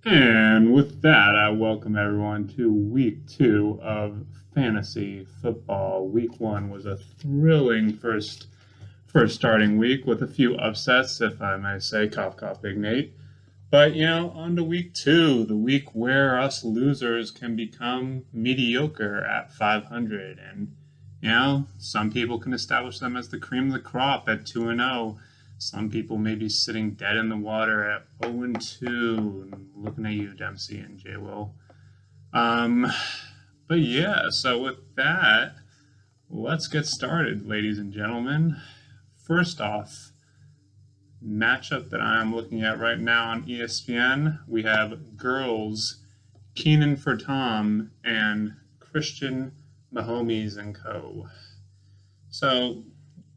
And with that, I welcome everyone to week two of fantasy football. Week one was a thrilling first starting week with a few upsets, if I may say, cough cough big Nate. But on to week two, the week where us losers can become mediocre at 500, and some people can establish them as the cream of the crop at 2-0. Some people may be sitting dead in the water at 0-2. Looking at you, Dempsey and J. Will. Um, but yeah, so with that, let's get started, ladies and gentlemen. First off, matchup that I'm looking at right now on ESPN, we have girls Keenan for Tom and Christian Mahomes and Co. So,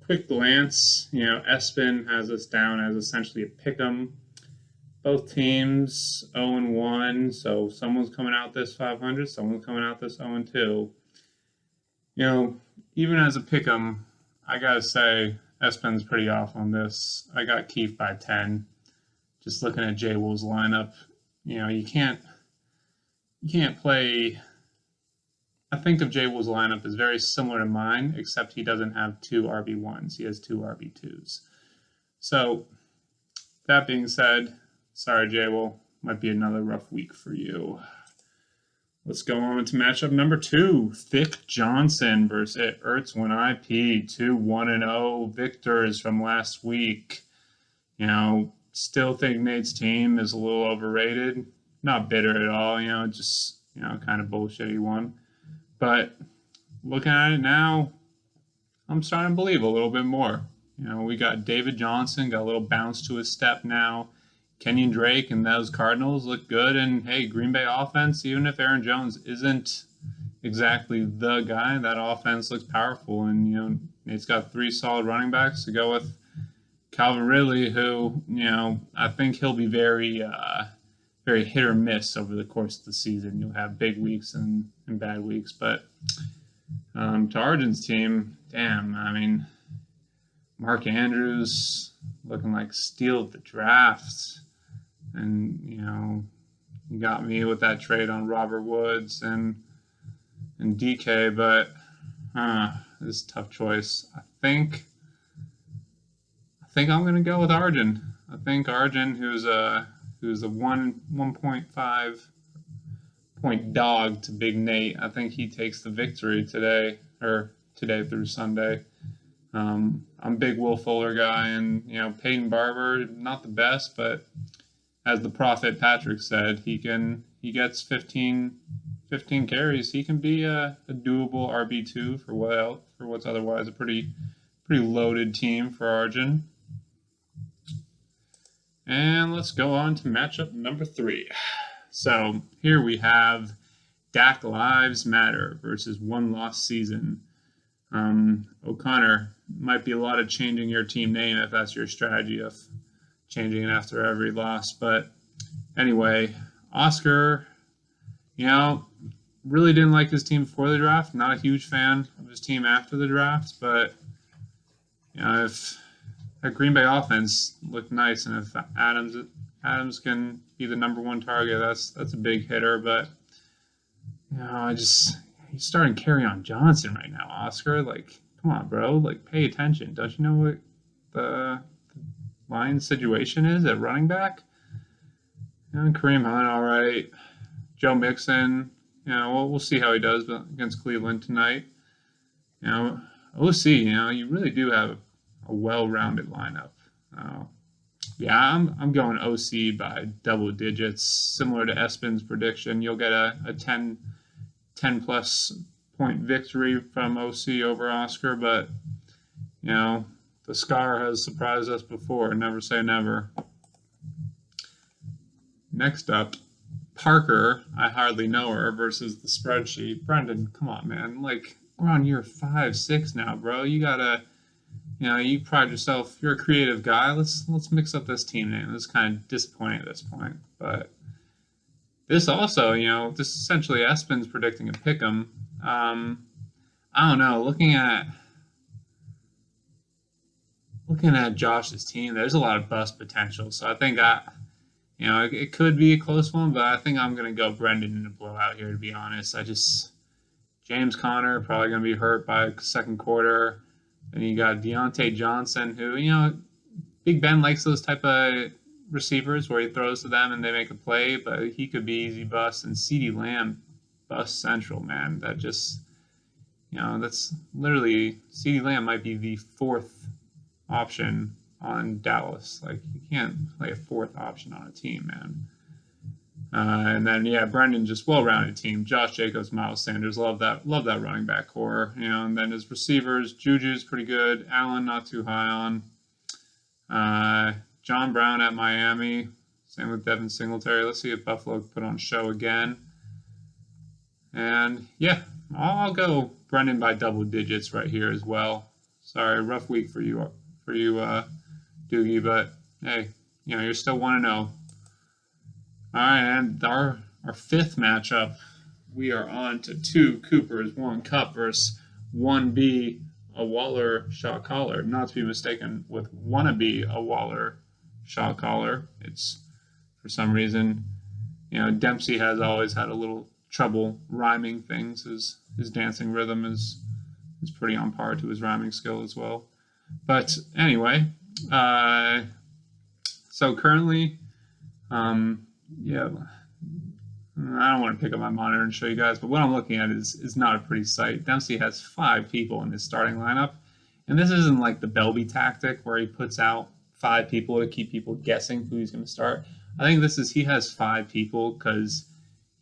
quick glance, Espen has us down as essentially a pick 'em. Both teams 0-1, so someone's coming out this 500, someone's coming out this 0-2. Even as a pick 'em, I gotta say Espen's pretty off on this. I got Keith by 10. Just looking at J Will's lineup, you can't play. I think of J Will's lineup as very similar to mine, except he doesn't have two RB1s. He has two RB2s. So that being said, sorry, J Will, might be another rough week for you. Let's go on to matchup number two. Thick Johnson versus Ertz Win IP. 2-1-0 victors from last week. Still think Nate's team is a little overrated. Not bitter at all, just, kind of bullshitty one. But looking at it now, I'm starting to believe a little bit more. We got David Johnson, got a little bounce to his step now. Kenyon Drake and those Cardinals look good. And, hey, Green Bay offense, even if Aaron Jones isn't exactly the guy, that offense looks powerful. And, Nate's got three solid running backs to go with Calvin Ridley, who, I think he'll be very hit or miss over the course of the season. You'll have big weeks and bad weeks. But to Arjun's team, damn, Mark Andrews looking like steal of the draft. And, you got me with that trade on Robert Woods and DK, but this is a tough choice. I think I'm gonna go with Arjun. I think Arjun, who's a 1.5 point dog to Big Nate, I think he takes the victory today through Sunday. I'm a big Will Fuller guy, and Peyton Barber, not the best, but as the prophet Patrick said, he gets 15 carries. He can be a doable RB2 for what's otherwise a pretty loaded team for Arjun. And let's go on to matchup number 3. So here we have Dak Lives Matter versus One Lost Season. O'Connor, might be a lot of changing your team name if that's your strategy of changing it after every loss. But anyway, Oscar, really didn't like his team before the draft. Not a huge fan of his team after the draft. But, if that Green Bay offense looked nice, and if Adams can be the number one target, that's a big hitter. But, he's starting Kerryon Johnson right now, Oscar. Like, come on, bro. Like, pay attention. Don't you know what the Lions situation is at running back? Kareem Hunt, all right. Joe Mixon, we'll see how he does against Cleveland tonight. OC, you really do have a well-rounded lineup. I'm going OC by double digits, similar to Espen's prediction. You'll get a 10 plus point victory from OC over Oscar, but the scar has surprised us before. Never say never. Next up, Parker, I hardly know her, versus the spreadsheet. Brendan, come on, man. Like, we're on year 5, 6 now, bro. You gotta, you pride yourself. You're a creative guy. Let's mix up this team name. This is kind of disappointing at this point, but this also, this essentially Espen's predicting a pick'em. I don't know. Looking at Josh's team, there's a lot of bust potential. So I think it could be a close one, but I think I'm going to go Brendan in a blowout here, to be honest. James Conner probably going to be hurt by second quarter. And you got Deontay Johnson, who, Big Ben likes those type of receivers where he throws to them and they make a play, but he could be easy bust. And CeeDee Lamb, bust central, man. That just, that's literally, CeeDee Lamb might be the fourth option on Dallas. Like, you can't play a fourth option on a team, man. And then Brendan, just well-rounded team. Josh Jacobs, Miles Sanders, love that running back core. And then his receivers, Juju's pretty good. Allen, not too high on. John Brown at Miami. Same with Devin Singletary. Let's see if Buffalo put on show again. And I'll go Brendan by double digits right here as well. Sorry, rough week for you, Doogie, but hey, you're still 1-0. All right, and our fifth matchup, we are on to 2 Coopers, 1 Cup versus 1B, a Waller shot caller. Not to be mistaken with wannabe a Waller shot caller. It's, for some reason, Dempsey has always had a little trouble rhyming things. His dancing rhythm is pretty on par to his rhyming skill as well. But anyway, so currently, I don't want to pick up my monitor and show you guys, but what I'm looking at is not a pretty sight. Dempsey has 5 people in his starting lineup, and this isn't like the Belby tactic where he puts out 5 people to keep people guessing who he's going to start. I think he has 5 people because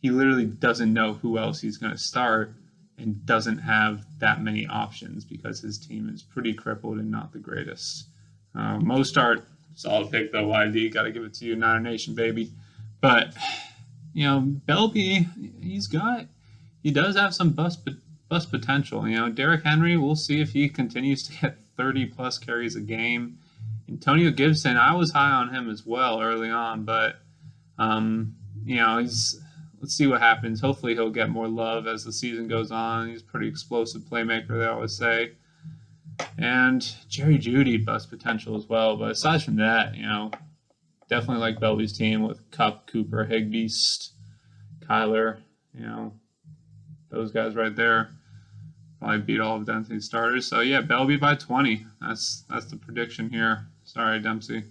he literally doesn't know who else he's going to start and doesn't have that many options because his team is pretty crippled and not the greatest. Mostart, solid pick though, YD, got to give it to you, Niner Nation, baby. But Belby, he does have some bust potential. Derrick Henry, we'll see if he continues to get 30 plus carries a game. Antonio Gibson, I was high on him as well early on, but let's see what happens. Hopefully he'll get more love as the season goes on. He's a pretty explosive playmaker, they always say. And Jerry Jeudy, bust potential as well. But aside from that, definitely like Belby's team with Kupp, Cooper, Higbee, Kyler, those guys right there probably beat all of Dempsey's starters. So Belby by 20. That's the prediction here. Sorry, Dempsey.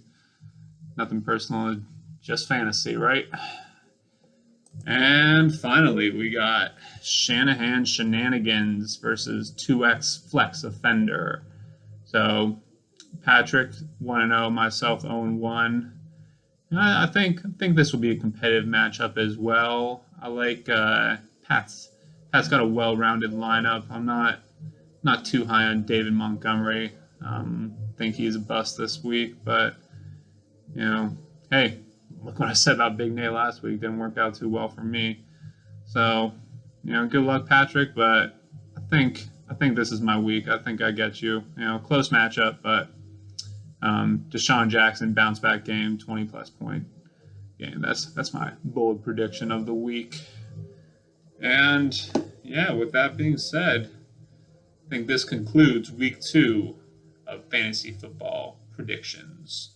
Nothing personal, just fantasy, right? And finally, we got Shanahan Shenanigans versus 2X Flex Offender. So Patrick 1-0, myself 0-1. I think this will be a competitive matchup as well. I like Pat's got a well-rounded lineup. I'm not too high on David Montgomery. Think he's a bust this week, but hey, look what I said about Big Nate last week. Didn't work out too well for me. So, good luck, Patrick. But I think this is my week. I think I get you. Close matchup, but Deshaun Jackson bounce back game, 20+ point game. That's my bold prediction of the week. And with that being said, I think this concludes week 2 of fantasy football predictions.